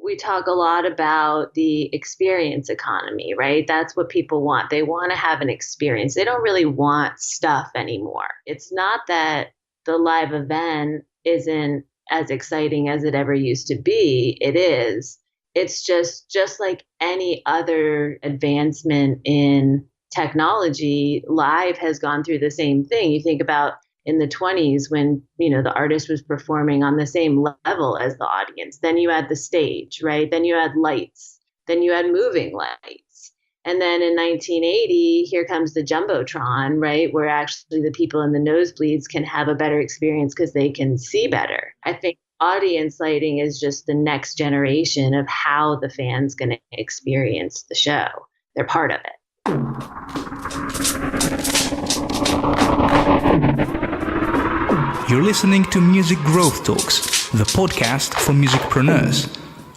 we talk a lot about the experience economy, right? That's what people want. They want to have an experience. They don't really want stuff anymore. It's not that the live event isn't as exciting as it ever used to be. It is. It's just like any other advancement in technology, live has gone through the same thing. You think about in the 20s when the artist was performing on the same level as the audience, then you had the stage, right? Then you had lights, then you had moving lights, and then in 1980 here comes the jumbotron, right, where actually the people in the nosebleeds can have a better experience because they can see better. I think audience lighting is just the next generation of how the fans going to experience the show. They're part of it. You're listening to Music Growth Talks, the podcast for musicpreneurs,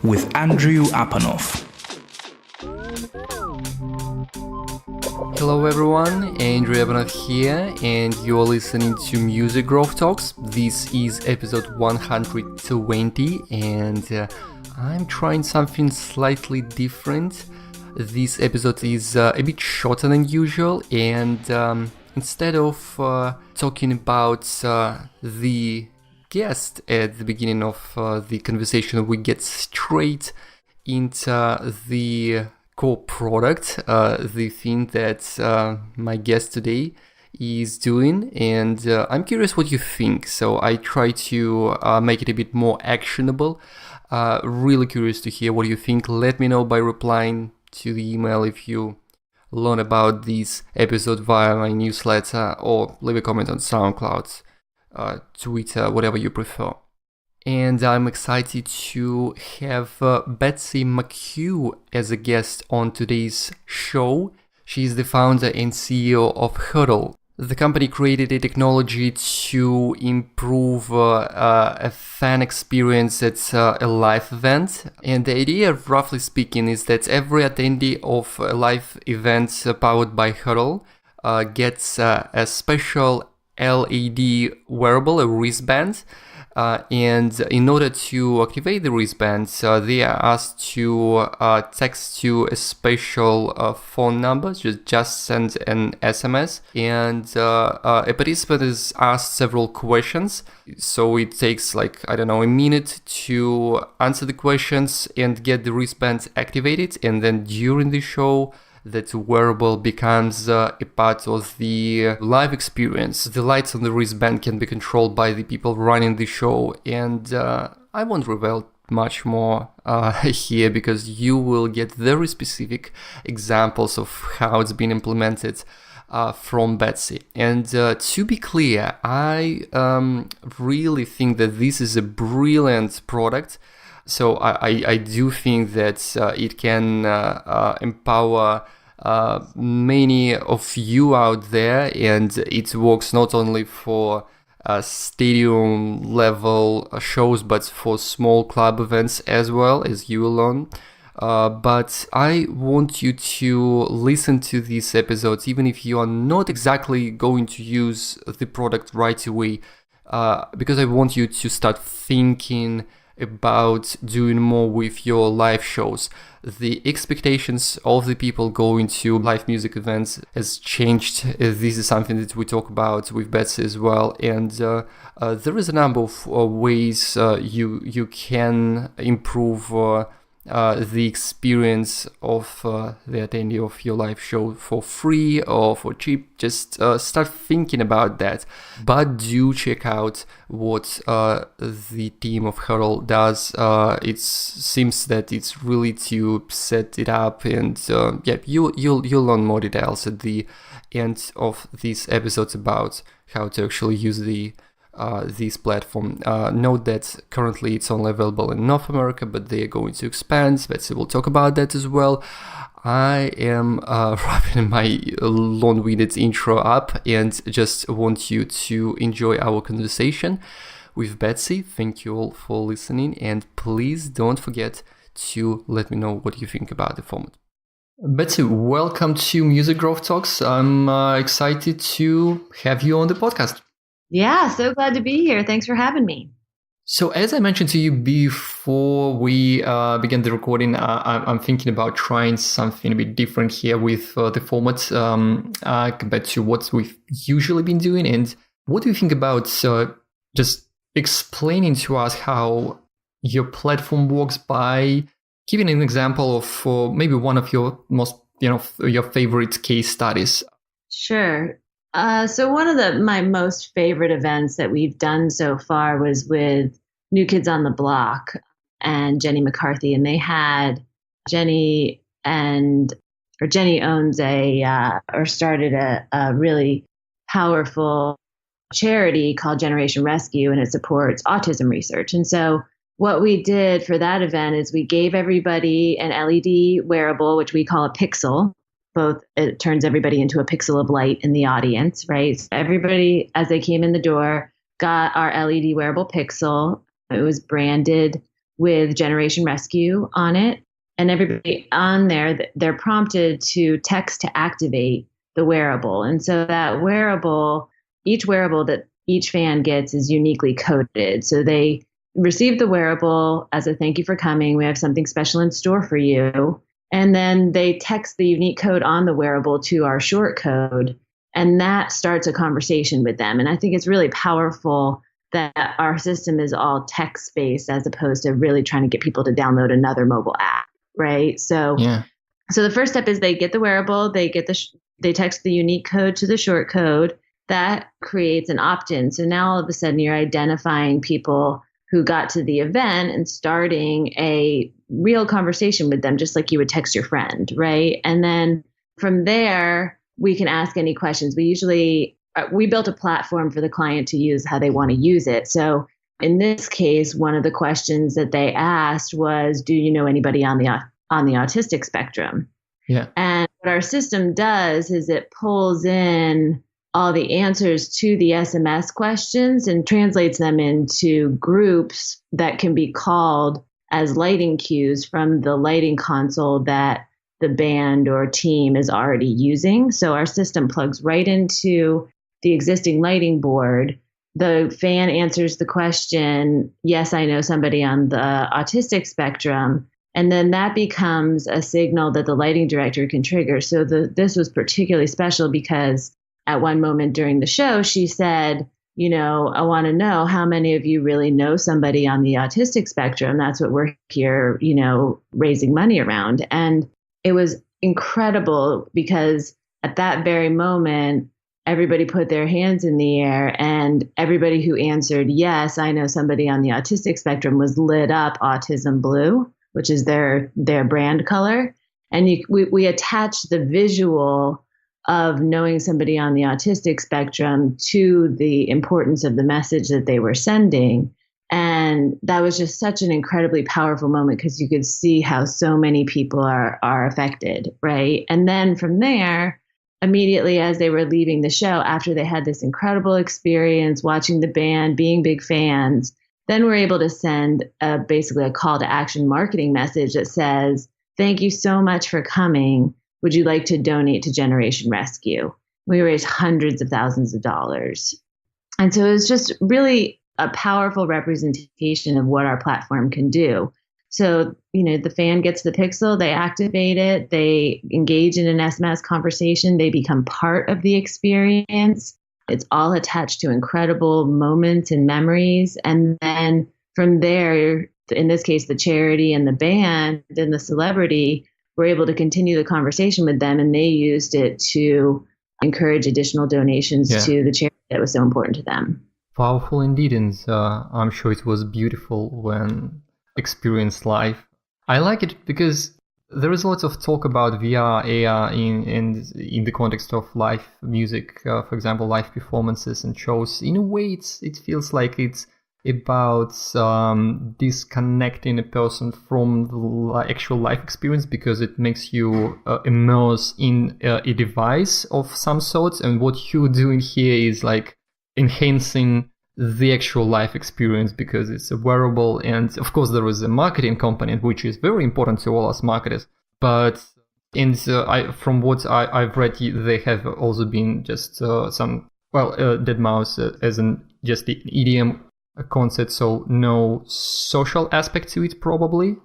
with Andrew Apanov. Hello everyone, Andrew Apanov here, and you're listening to Music Growth Talks. This is episode 120, and I'm trying something slightly different. This episode is a bit shorter than usual, and instead of talking about the guest at the beginning of the conversation, we get straight into the core product, the thing that my guest today is doing, and I'm curious what you think. So I try to make it a bit more actionable. Really curious to hear what you think. Let me know by replying to the email if you learn about this episode via my newsletter, or leave a comment on SoundCloud, Twitter, whatever you prefer. And I'm excited to have Betsy McHugh as a guest on today's show. She's the founder and CEO of Hurdl. The company created a technology to improve a fan experience at a live event. And the idea, roughly speaking, is that every attendee of a live event powered by Hurdl gets a special LED wearable, a wristband. And in order to activate the wristband, they are asked to text to a special phone number, just send an SMS, and a participant is asked several questions. So it takes a minute to answer the questions and get the wristband activated, and then during the show, that wearable becomes a part of the live experience. The lights on the wristband can be controlled by the people running the show, and I won't reveal much more here because you will get very specific examples of how it's been implemented from Betsy. And to be clear, I really think that this is a brilliant product. So I do think that it can empower many of you out there, and it works not only for stadium level shows but for small club events as well, as you will learn. But I want you to listen to these episodes even if you are not exactly going to use the product right away, because I want you to start thinking about doing more with your live shows. The expectations of the people going to live music events has changed. This is something that we talk about with Betsy as well, and there is a number of ways you can improve the experience of the attendee of your live show for free or for cheap. Just start thinking about that. But do check out what the team of Hurdl does. It seems that it's really to set it up, and you'll learn more details at the end of these episodes about how to actually use this platform. Note that currently it's only available in North America, but they are going to expand. Betsy will talk about that as well. I am wrapping my long-winded intro up and just want you to enjoy our conversation with Betsy. Thank you all for listening, and please don't forget to let me know what you think about the format. Betsy, welcome to Music Growth Talks. I'm excited to have you on the podcast. Yeah, so glad to be here. Thanks for having me. So as I mentioned to you before we began the recording, I'm thinking about trying something a bit different here with the format compared to what we've usually been doing. And what do you think about just explaining to us how your platform works by giving an example of maybe one of your most, your favorite case studies? Sure. So one of my most favorite events that we've done so far was with New Kids on the Block and Jenny McCarthy, and they had Jenny owns started a really powerful charity called Generation Rescue, and it supports autism research. And so what we did for that event is we gave everybody an LED wearable, which we call a pixel. It turns everybody into a pixel of light in the audience, right? So everybody, as they came in the door, got our LED wearable pixel. It was branded with Generation Rescue on it. And everybody on there, they're prompted to text to activate the wearable. And so that wearable, each wearable that each fan gets is uniquely coded. So they receive the wearable as a thank you for coming. We have something special in store for you. And then they text the unique code on the wearable to our short code, and that starts a conversation with them. And I think it's really powerful that our system is all text-based as opposed to really trying to get people to download another mobile app, right? So the first step is they get the wearable, they text the unique code to the short code. That creates an opt-in. So now all of a sudden you're identifying people who got to the event and starting a real conversation with them, just like you would text your friend, right? And then from there, we can ask any questions. We built a platform for the client to use how they want to use it. So in this case, one of the questions that they asked was, do you know anybody on the autistic spectrum? Yeah. And what our system does is it pulls in all the answers to the SMS questions and translates them into groups that can be called as lighting cues from the lighting console that the band or team is already using. So our system plugs right into the existing lighting board. The fan answers the question, yes, I know somebody on the autistic spectrum. And then that becomes a signal that the lighting director can trigger. So this was particularly special because at one moment during the show, she said, I want to know how many of you really know somebody on the autistic spectrum. That's what we're here, raising money around. And it was incredible because at that very moment, everybody put their hands in the air, and everybody who answered, yes, I know somebody on the autistic spectrum, was lit up autism blue, which is their brand color. And we attached the visual of knowing somebody on the autistic spectrum to the importance of the message that they were sending. And that was just such an incredibly powerful moment because you could see how so many people are affected, right? And then from there, immediately as they were leaving the show, after they had this incredible experience watching the band, being big fans, then we're able to send basically a call to action marketing message that says, thank you so much for coming. Would you like to donate to Generation Rescue? We raised hundreds of thousands of dollars. And so it was just really a powerful representation of what our platform can do. So, the fan gets the pixel, they activate it, they engage in an SMS conversation, they become part of the experience. It's all attached to incredible moments and memories. And then from there, in this case, the charity and the band and the celebrity were able to continue the conversation with them, and they used it to encourage additional donations to the charity that was so important to them. Powerful indeed, and I'm sure it was beautiful when experienced live. I like it because there is lots of talk about VR, AR in the context of live music, for example, live performances and shows. In a way, it feels like it's about disconnecting a person from the actual life experience because it makes you immerse in a device of some sort, and what you're doing here is like enhancing the actual life experience because it's a wearable, and of course there is a marketing component which is very important to all us marketers. But from what I've read, they have also been just some deadmau5 as just the EDM concept, so no social aspect to it probably.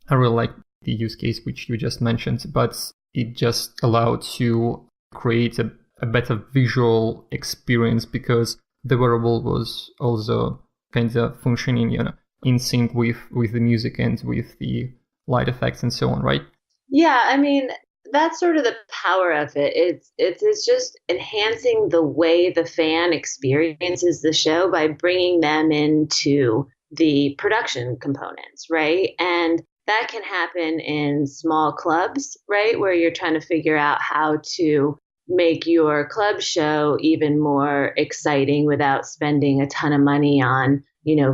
I really like the use case which you just mentioned, but it just allowed to create a better visual experience because the wearable was also kind of functioning, in sync with the music and with the light effects and so on, right? Yeah, I mean, that's sort of the power of it. It's just enhancing the way the fan experiences the show by bringing them into the production components, right? And that can happen in small clubs, right? Where you're trying to figure out how to make your club show even more exciting without spending a ton of money on,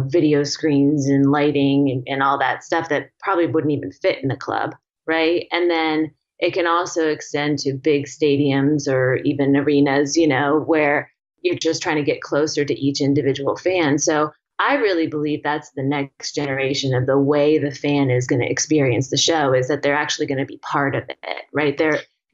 video screens and lighting and all that stuff that probably wouldn't even fit in the club, right? And then it can also extend to big stadiums or even arenas, where you're just trying to get closer to each individual fan. So I really believe that's the next generation of the way the fan is going to experience the show, is that they're actually going to be part of it, right?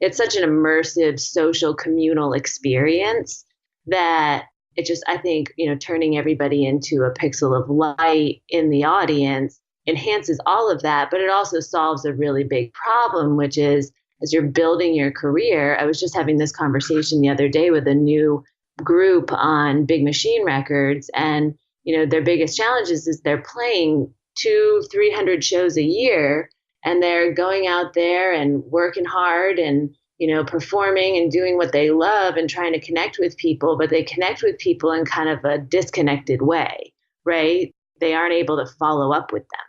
It's such an immersive, social, communal experience that it just, I think, turning everybody into a pixel of light in the audience enhances all of that, but it also solves a really big problem, which is as you're building your career. I was just having this conversation the other day with a new group on Big Machine Records, and their biggest challenge is they're playing 200-300 shows a year, and they're going out there and working hard and performing and doing what they love and trying to connect with people, but they connect with people in kind of a disconnected way, right? They aren't able to follow up with them.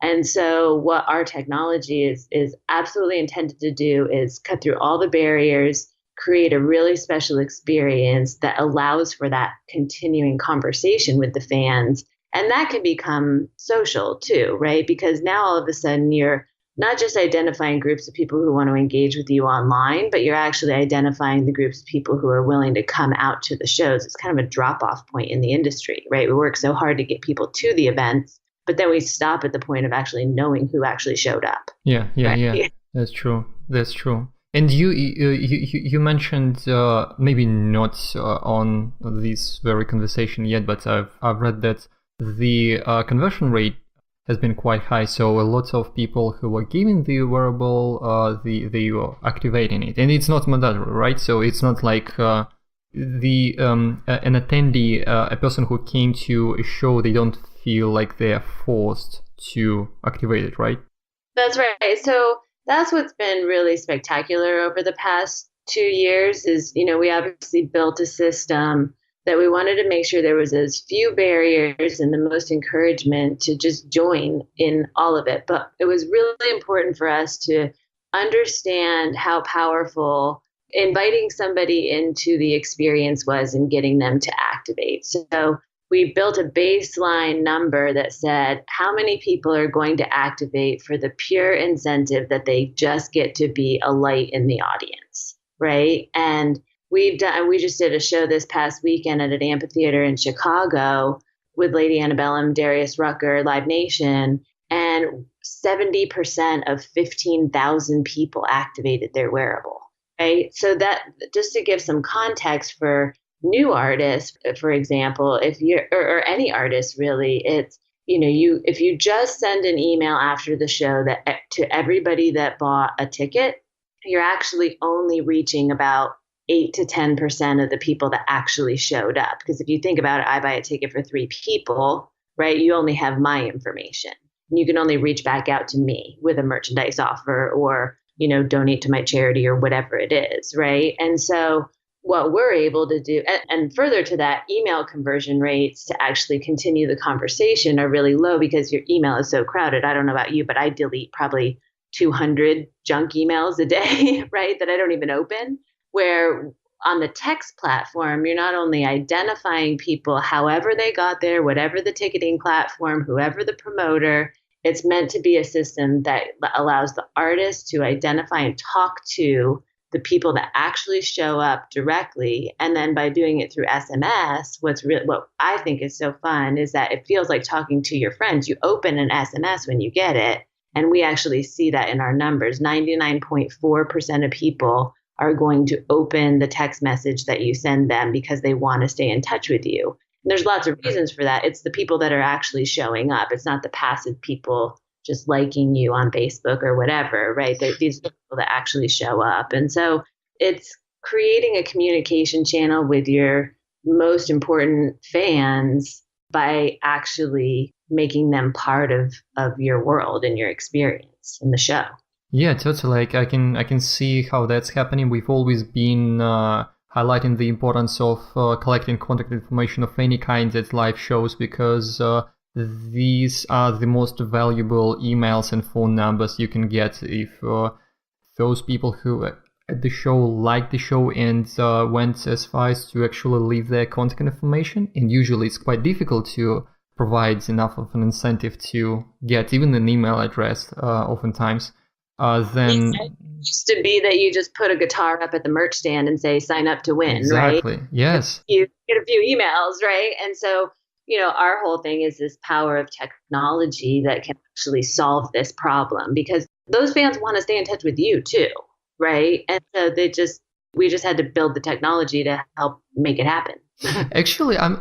And so what our technology is absolutely intended to do is cut through all the barriers, create a really special experience that allows for that continuing conversation with the fans. And that can become social too, right? Because now all of a sudden you're not just identifying groups of people who want to engage with you online, but you're actually identifying the groups of people who are willing to come out to the shows. It's kind of a drop-off point in the industry, right? We work so hard to get people to the events, but then we stop at the point of actually knowing who actually showed up. Yeah. That's true. And you mentioned maybe not on this very conversation yet, but I've read that the conversion rate has been quite high. So a lot of people who are giving the wearable, they are activating it, and it's not mandatory, right? So it's not like an attendee, a person who came to a show, they don't feel like they're forced to activate it, right? That's right. So that's what's been really spectacular over the past 2 years is, we obviously built a system that we wanted to make sure there was as few barriers and the most encouragement to just join in all of it. But it was really important for us to understand how powerful inviting somebody into the experience was and getting them to activate. So we built a baseline number that said how many people are going to activate for the pure incentive that they just get to be a light in the audience, right? And we just did a show this past weekend at an amphitheater in Chicago with Lady Antebellum, Darius Rucker, Live Nation, and 70% of 15,000 people activated their wearable, right? So that, just to give some context for new artists, for example, if you're, or any artist really, it's, if you just send an email after the show that to everybody that bought a ticket, you're actually only reaching about 8 to 10% of the people that actually showed up. Because if you think about it, I buy a ticket for 3 people, right? You only have my information. And you can only reach back out to me with a merchandise offer or, donate to my charity or whatever it is, right? And so what we're able to do, and further to that, email conversion rates to actually continue the conversation are really low because your email is so crowded. I don't know about you, but I delete probably 200 junk emails a day, right? That I don't even open. Where on the text platform, you're not only identifying people however they got there, whatever the ticketing platform, whoever the promoter, it's meant to be a system that allows the artist to identify and talk to the people that actually show up directly. And then by doing it through SMS, what I think is so fun is that it feels like talking to your friends. You open an SMS when you get it, and we actually see that in our numbers. 99.4% of people are going to open the text message that you send them because they want to stay in touch with you. And there's lots of reasons for that. It's the people that are actually showing up. It's not the passive people just liking you on Facebook or whatever, right? These are the people that actually show up. And so it's creating a communication channel with your most important fans by actually making them part of your world and your experience in the show. Yeah, totally. Like I can see how that's happening. We've always been highlighting the importance of collecting contact information of any kind at live shows, because these are the most valuable emails and phone numbers you can get. If those people who at the show liked the show and went as far as to actually leave their contact information, and usually it's quite difficult to provide enough of an incentive to get even an email address oftentimes, then... It used to be that you just put a guitar up at the merch stand and say, sign up to win, exactly. Right? Yes. You get a few emails, right? And so, our whole thing is this power of technology that can actually solve this problem, because those fans want to stay in touch with you too, right? And so we just had to build the technology to help make it happen. Actually, I'm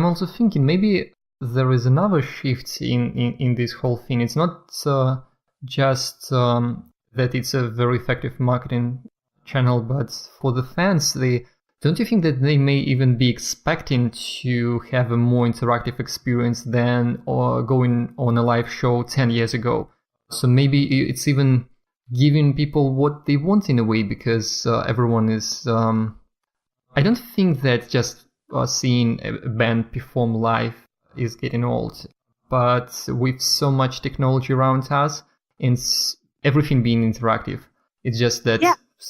also thinking maybe there is another shift in this whole thing. It's not just that it's a very effective marketing channel, but for the fans, don't you think that they may even be expecting to have a more interactive experience than going on a live show 10 years ago? So maybe it's even giving people what they want in a way, because everyone is... I don't think that just seeing a band perform live is getting old, but with so much technology around us and everything being interactive, it's just that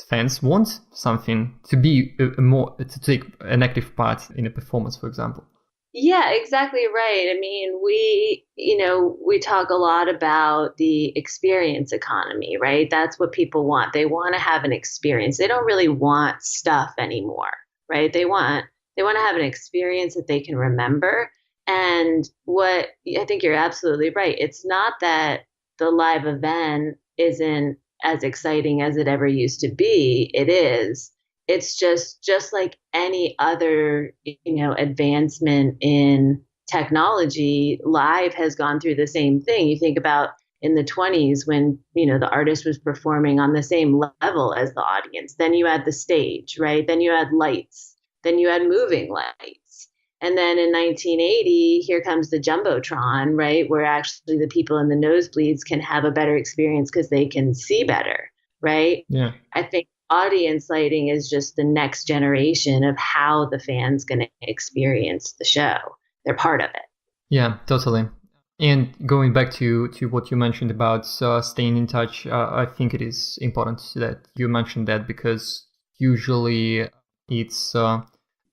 fans want something to be to take an active part in a performance, for example. Yeah, exactly right. I mean, we talk a lot about the experience economy, right? That's what people want. They want to have an experience. They don't really want stuff anymore, right? They want to have an experience that they can remember. And what I think you're absolutely right. It's not that the live event isn't as exciting as it ever used to be. It is. It's just like any other, advancement in technology, live has gone through the same thing. You think about in the 20s when, the artist was performing on the same level as the audience. Then you had the stage, right? Then you had lights. Then you had moving lights. And then in 1980, here comes the Jumbotron, right? Where actually the people in the nosebleeds can have a better experience because they can see better, right? Yeah. I think audience lighting is just the next generation of how the fan's going to experience the show. They're part of it. Yeah, totally. And going back to what you mentioned about staying in touch, I think it is important that you mentioned that, because usually it's...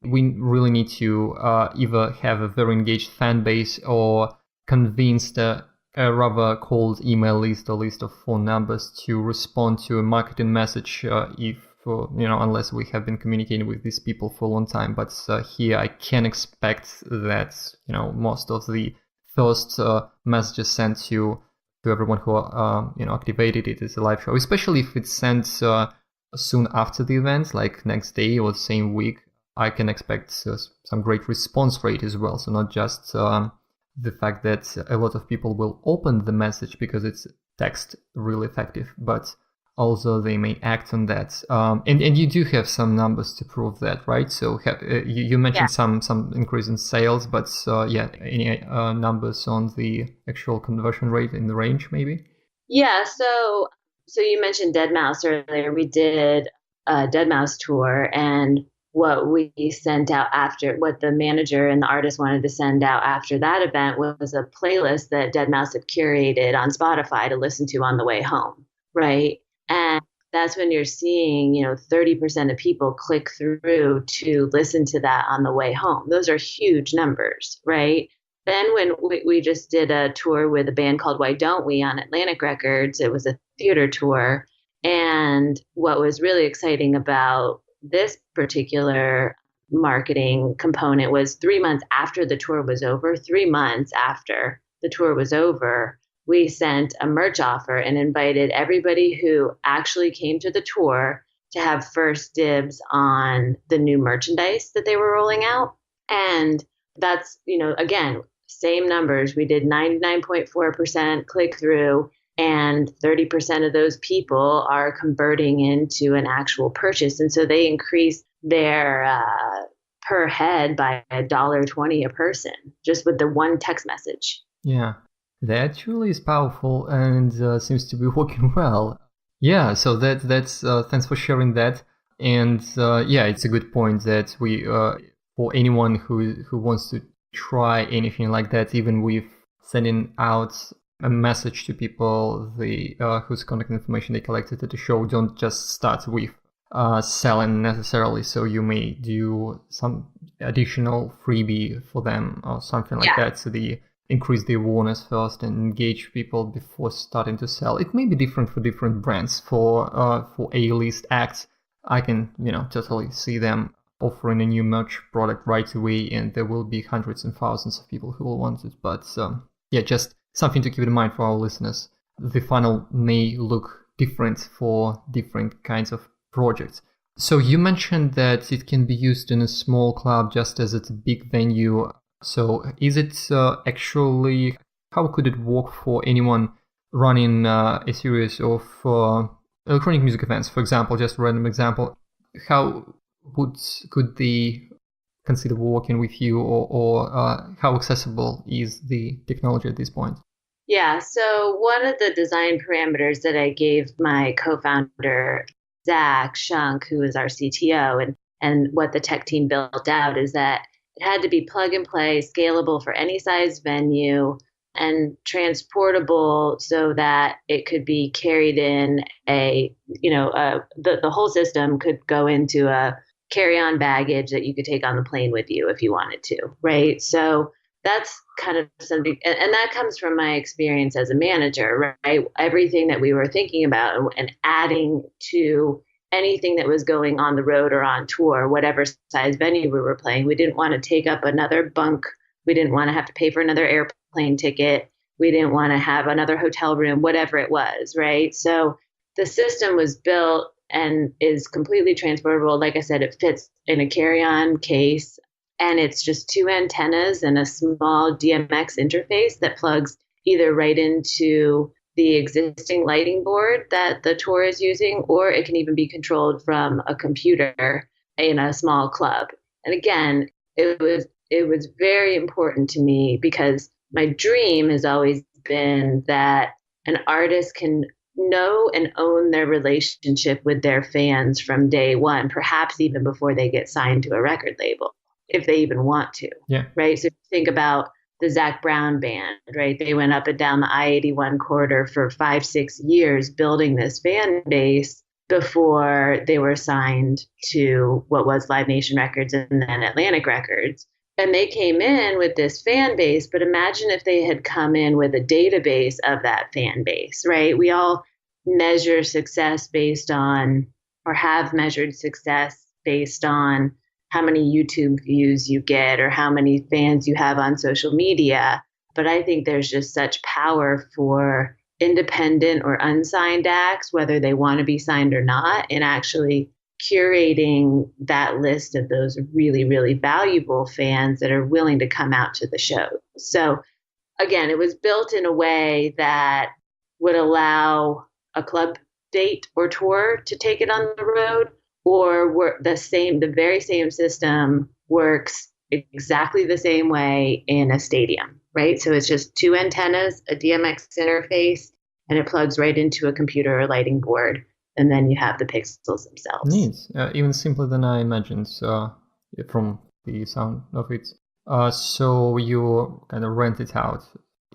we really need to either have a very engaged fan base or convince a rather cold email list or list of phone numbers to respond to a marketing message unless we have been communicating with these people for a long time. But here I can expect that, most of the first messages sent to everyone who activated it as a live show, especially if it's sent soon after the event, like next day or the same week, I can expect some great response rate as well. So not just the fact that a lot of people will open the message because it's text really effective, but also they may act on that. And you do have some numbers to prove that, right? So you mentioned some increase in sales, but any numbers on the actual conversion rate in the range maybe? Yeah, so you mentioned Deadmau5 earlier. We did a Deadmau5 tour, and what we sent out after, what the manager and the artist wanted to send out after that event was a playlist that Deadmau5 had curated on Spotify to listen to on the way home, right? And that's when you're seeing, 30% of people click through to listen to that on the way home. Those are huge numbers, right? Then when we just did a tour with a band called Why Don't We on Atlantic Records, it was a theater tour. And what was really exciting about this particular marketing component was 3 months after the tour was over, we sent a merch offer and invited everybody who actually came to the tour to have first dibs on the new merchandise that they were rolling out. And That's, again, same numbers. We did 99.4% click through, and 30% of those people are converting into an actual purchase. And so they increase their per head by $1.20 a person just with the one text message. Yeah, that really is powerful and seems to be working well. Yeah, so that's thanks for sharing that. And yeah, it's a good point that we for anyone who wants to try anything like that, even with sending out a message to people whose contact information they collected at the show, don't just start with selling necessarily. So you may do some additional freebie for them or something like that. So increase the awareness first and engage people before starting to sell. It may be different for different brands. For A-list acts, I can totally see them offering a new merch product right away, and there will be hundreds and thousands of people who will want it. But yeah, just something to keep in mind for our listeners. The funnel may look different for different kinds of projects. So you mentioned that it can be used in a small club just as it's a big venue. So is it actually, how could it work for anyone running a series of electronic music events, for example, just a random example? How could they consider working with you, or how accessible is the technology at this point? Yeah, so one of the design parameters that I gave my co-founder, Zach Shunk, who is our CTO, and what the tech team built out is that it had to be plug and play, scalable for any size venue, and transportable so that it could be carried in the whole system could go into a carry-on baggage that you could take on the plane with you if you wanted to, right? So that's kind of something, and that comes from my experience as a manager, right? Everything that we were thinking about and adding to anything that was going on the road or on tour, whatever size venue we were playing, we didn't want to take up another bunk. We didn't want to have to pay for another airplane ticket. We didn't want to have another hotel room, whatever it was, right? So the system was built and is completely transportable. Like I said, it fits in a carry-on case, and it's just two antennas and a small DMX interface that plugs either right into the existing lighting board that the tour is using, or it can even be controlled from a computer in a small club. And again, it was very important to me because my dream has always been that an artist can know and own their relationship with their fans from day one, perhaps even before they get signed to a record label, if they even want to. Yeah. Right. So think about the Zac Brown band, right? They went up and down the I-81 corridor for 5-6 years building this fan base before they were signed to what was Live Nation Records and then Atlantic Records. And they came in with this fan base, but imagine if they had come in with a database of that fan base, right? We all measure success based on, or have measured success based on, how many YouTube views you get or how many fans you have on social media. But I think there's just such power for independent or unsigned acts, whether they want to be signed or not, in actually curating that list of those really, really valuable fans that are willing to come out to the show. So again, it was built in a way that would allow a club date or tour to take it on the road, or the very same system works exactly the same way in a stadium, right? So it's just two antennas, a DMX interface, and it plugs right into a computer or lighting board. And then you have the pixels themselves. Neat. Even simpler than I imagined from the sound of it. So you kind of rent it out.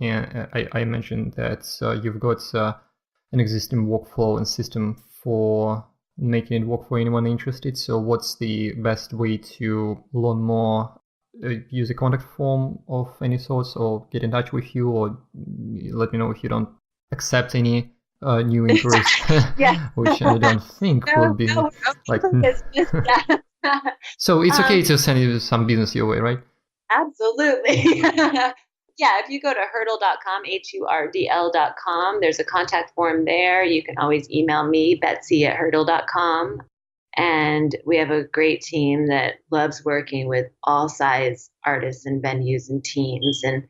And I mentioned that you've got an existing workflow and system for making it work for anyone interested. So what's the best way to learn more? Use a contact form of any sorts, or get in touch with you, or let me know if you don't accept any new inquiries, which I don't think will be like. So it's okay to send you some business your way, right? Absolutely. Yeah, if you go to hurdl.com, HURDL.com, there's a contact form there. You can always email me, Betsy at hurdl.com. And we have a great team that loves working with all size artists and venues and teams. And,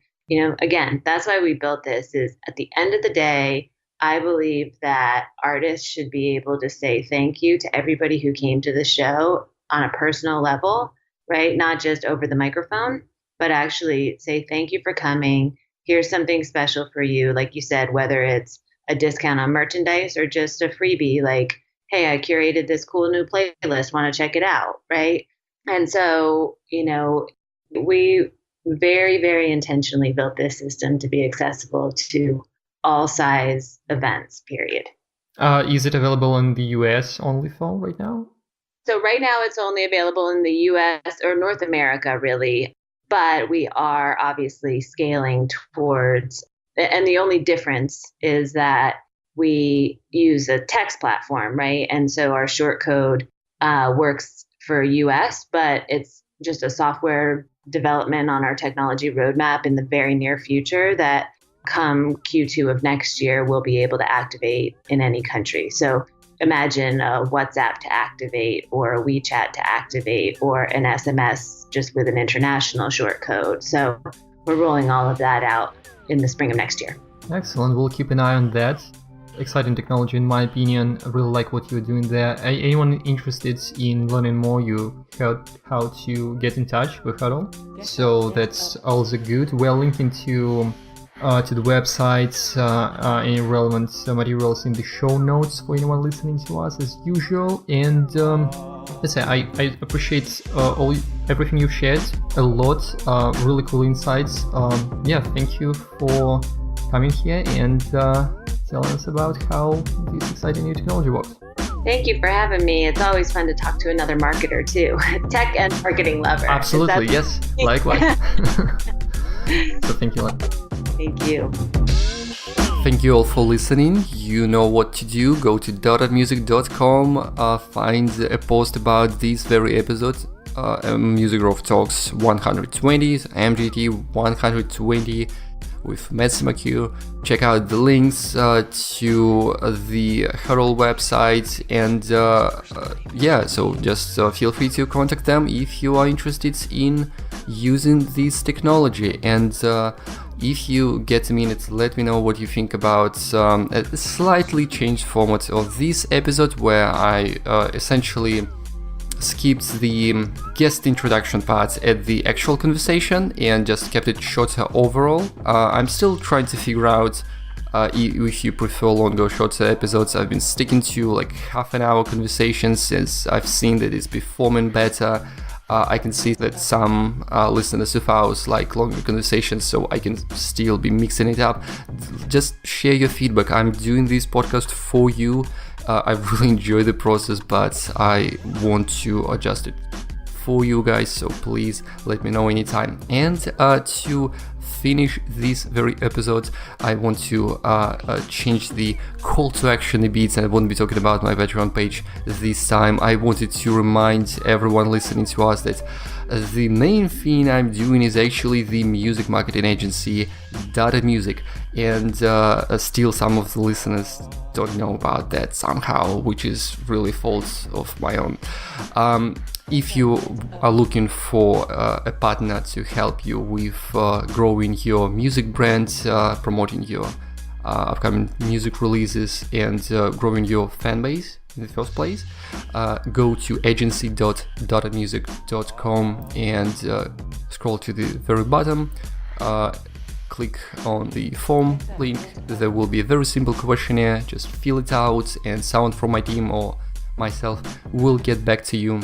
again, that's why we built this. Is at the end of the day, I believe that artists should be able to say thank you to everybody who came to the show on a personal level, right? Not just over the microphone, but actually say thank you for coming. Here's something special for you. Like you said, whether it's a discount on merchandise or just a freebie, like, hey, I curated this cool new playlist, want to check it out, right? And so, we very, very intentionally built this system to be accessible to all size events, period. Is it available in the US only for right now? So right now it's only available in the US or North America, really. But we are obviously scaling towards, and the only difference is that we use a text platform, right? And so our short code works for US, but it's just a software development on our technology roadmap in the very near future that come Q2 of next year, we'll be able to activate in any country. So imagine a WhatsApp to activate or a WeChat to activate or an SMS just with an international short code. So we're rolling all of that out in the spring of next year. Excellent. We'll keep an eye on that. Exciting technology, in my opinion. I really like what you're doing there. Anyone interested in learning more, you heard how to get in touch with Hurdl. So that's also good. We're linking to the website, any relevant materials in the show notes for anyone listening to us as usual. And let's say I appreciate everything you've shared a lot. Really cool insights. Thank you for coming here and telling us about how this exciting new technology works. Thank you for having me. It's always fun to talk to another marketer too, tech and marketing lover. Absolutely, yes. Likewise. So thank you, Len. Thank you. Thank you all for listening. You know what to do. Go to dotmusic.com, find a post about this very episode, Music Growth Talks 120, MGT120 with Betsy McHugh. Check out the links to the Hurdl website, and so just feel free to contact them if you are interested in using this technology. And if you get a minute, let me know what you think about a slightly changed format of this episode, where I essentially skipped the guest introduction part at the actual conversation and just kept it shorter overall. I'm still trying to figure out if you prefer longer or shorter episodes. I've been sticking to like half an hour conversations since I've seen that it's performing better. I can see that some listeners of ours like longer conversations, so I can still be mixing it up. Just share your feedback. I'm doing this podcast for you. I really enjoy the process, but I want to adjust it for you guys, so please let me know anytime. And to finish this very episode, I want to change the call to action a bit, and I won't be talking about my Patreon page this time. I wanted to remind everyone listening to us that the main thing I'm doing is actually the music marketing agency Data Music, and still some of the listeners don't know about that somehow, which is really fault of my own. If you are looking for a partner to help you with growing your music brand, promoting your upcoming music releases, and growing your fan base in the first place, go to agency.datamusic.com and scroll to the very bottom. Click on the form link. There will be a very simple questionnaire. Just fill it out, and someone from my team or myself will get back to you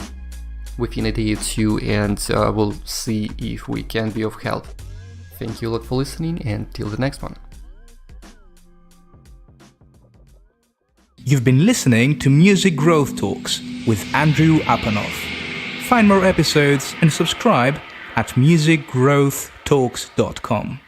within a day or two, and we'll see if we can be of help. Thank you a lot for listening, and till the next one. You've been listening to Music Growth Talks with Andrew Apanoff. Find more episodes and subscribe at musicgrowthtalks.com.